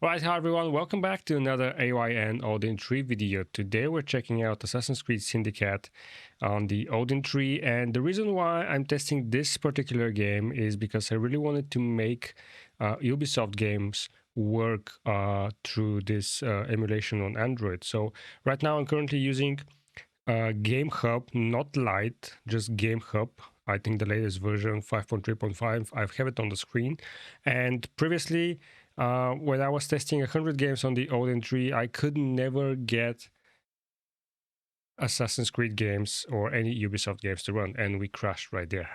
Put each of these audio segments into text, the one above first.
Right, hi everyone, welcome back to another AYN Odin tree video. Today we're checking out Assassin's Creed Syndicate on the Odin tree, and the reason why I'm testing this particular game is because I really wanted to make Ubisoft games work through this emulation on Android. So right now I'm currently using Gamehub, not Lite, just Gamehub. I think the latest version 5.3.5. I have it on the screen, and previously when I was testing 100 games on the Odin tree, I could never get Assassin's Creed games or any Ubisoft games to run, and we crashed right there.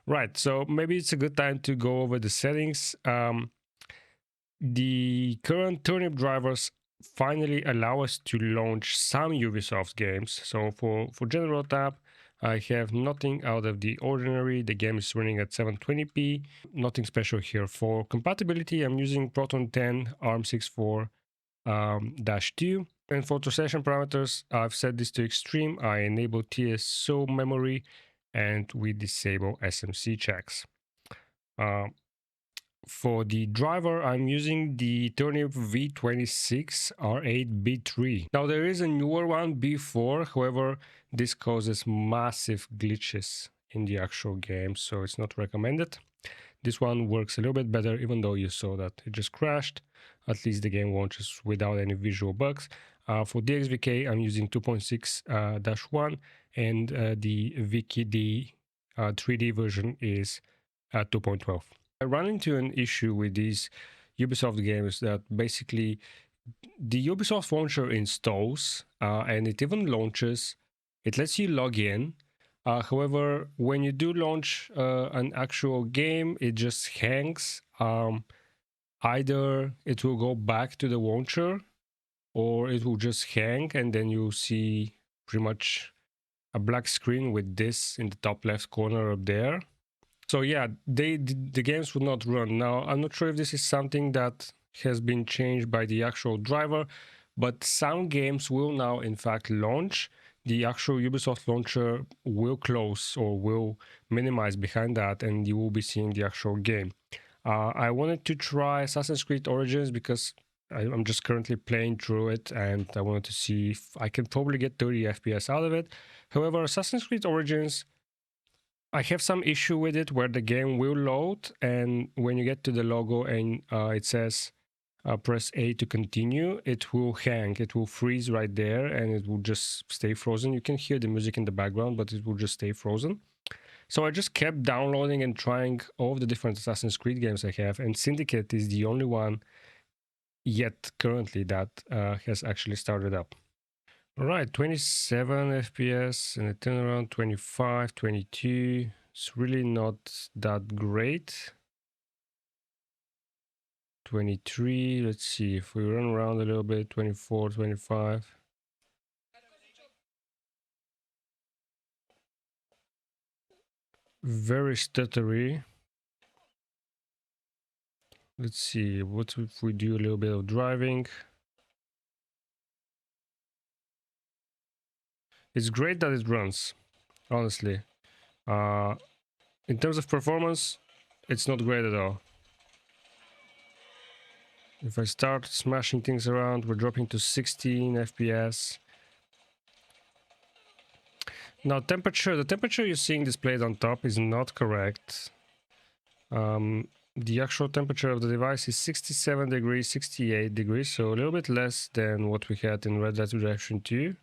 Right, so maybe it's a good time to go over the settings. The current turnip drivers finally allow us to launch some Ubisoft games. So for General tab, I have nothing out of the ordinary. The game is running at 720p. Nothing special here. For compatibility, I'm using Proton 10 ARM64 -2. And for translation parameters, I've set this to extreme. I enable TSO memory and we disable SMC checks. For the driver, I'm using the Turnip V26 R8 B3. Now there is a newer one, B4, however, this causes massive glitches in the actual game, so it's not recommended. This one works a little bit better, even though you saw that it just crashed. At least the game launches without any visual bugs. For DXVK, I'm using 2.6-1, and the VKD 3D version is 2.12. I run into an issue with these Ubisoft games that basically the Ubisoft launcher installs and it even launches. It lets you log in. However, when you do launch an actual game, it just hangs. Either it will go back to the launcher or it will just hang, and then you'll see pretty much a black screen with this in the top left corner up there. So yeah, the games would not run. Now, I'm not sure if this is something that has been changed by the actual driver, but some games will now in fact launch. The actual Ubisoft launcher will close or will minimize behind that, and you will be seeing the actual game. I wanted to try Assassin's Creed Origins because I'm just currently playing through it, and I wanted to see if I can probably get 30 FPS out of it. However, Assassin's Creed Origins, I have some issue with it where the game will load, and when you get to the logo and it says press A to continue, it will hang, it will freeze right there, and it will just stay frozen. You can hear the music in the background, but it will just stay frozen. So I just kept downloading and trying all of the different Assassin's Creed games I have, and Syndicate is the only one yet currently that has actually started up. All right, 27 FPS and a turnaround 25, 22. It's really not that great. 23, let's see if we run around a little bit, 24, 25. Very stuttery. Let's see, what if we do a little bit of driving? It's great that it runs, honestly. In terms of performance, it's not great at all. If I start smashing things around, we're dropping to 16 FPS. Now, the temperature you're seeing displayed on top is not correct. The actual temperature of the device is 67 degrees, 68 degrees, so a little bit less than what we had in Red Dead Redemption 2.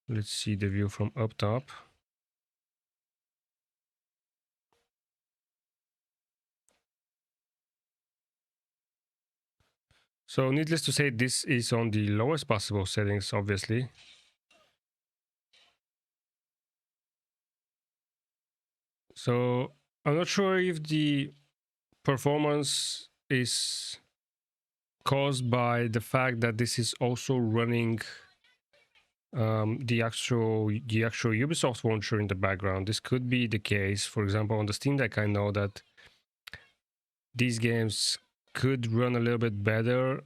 Let's see the view from up top. So needless to say, this is on the lowest possible settings, obviously. So I'm not sure if the performance is caused by the fact that this is also running the actual Ubisoft launcher in the background. This could be the case. For example, on the Steam Deck, I know that these games could run a little bit better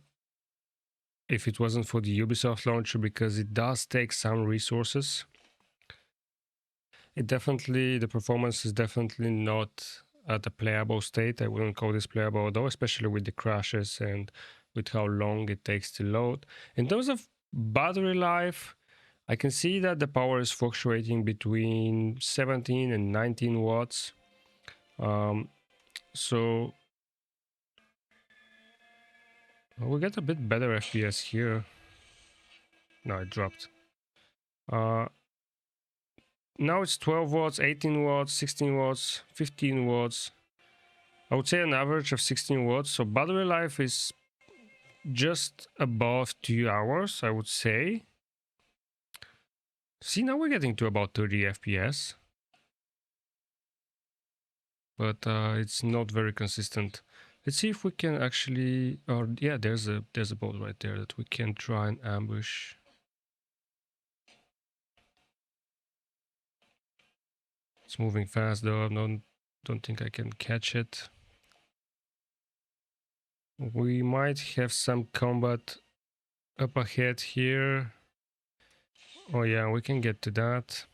if it wasn't for the Ubisoft launcher, because it does take some resources. the performance is definitely not at a playable state. I wouldn't call this playable though, especially with the crashes and with how long it takes to load. In terms of battery life, I can see that the power is fluctuating between 17 and 19 watts. So we'll get a bit better FPS here. No, it dropped. Now it's 12 watts, 18 watts, 16 watts, 15 watts. I would say an average of 16 watts. So battery life is just above 2 hours, I would say. See, now we're getting to about 30 FPS. But it's not very consistent. Let's see if we can actually, or yeah, there's a boat right there that we can try and ambush. It's moving fast though. I don't think I can catch it. We might have some combat up ahead here. Oh yeah, we can get to that.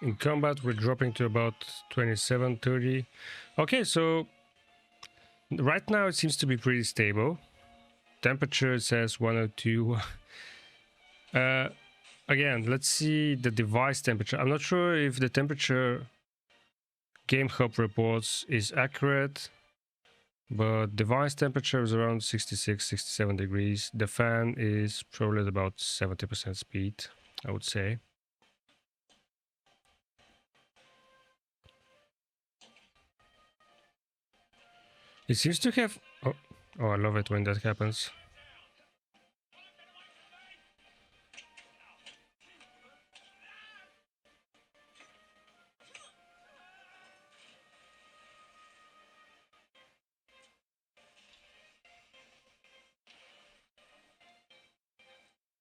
In combat, we're dropping to about 27, 30. Okay, so right now it seems to be pretty stable. Temperature says 102. Again, let's see the device temperature. I'm not sure if the temperature Gamehub reports is accurate, but device temperature is around 66, 67 degrees. The fan is probably at about 70% speed, I would say. It seems to have... Oh, I love it when that happens.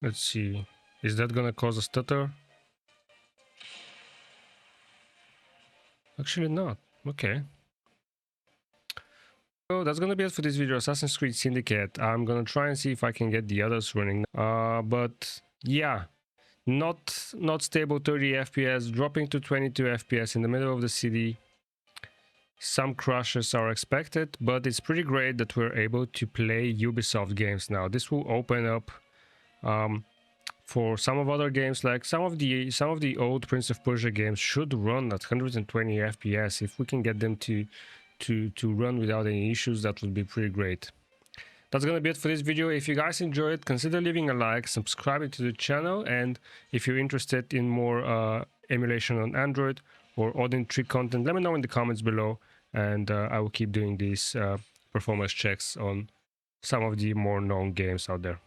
Let's see. Is that gonna cause a stutter? Actually not. Okay. So that's gonna be it for this video, Assassin's Creed Syndicate. I'm gonna try and see if I can get the others running. But yeah, not stable 30 FPS, dropping to 22 FPS in the middle of the city. Some crashes are expected, but it's pretty great that we're able to play Ubisoft games now. This will open up for some of other games, like some of the old Prince of Persia games should run at 120 FPS. If we can get them to run without any issues, that would be pretty great. That's gonna be it for this video. If you guys enjoyed, consider leaving a like, subscribing to the channel, and if you're interested in more emulation on Android or Odin trick content, let me know in the comments below, and I will keep doing these performance checks on some of the more known games out there.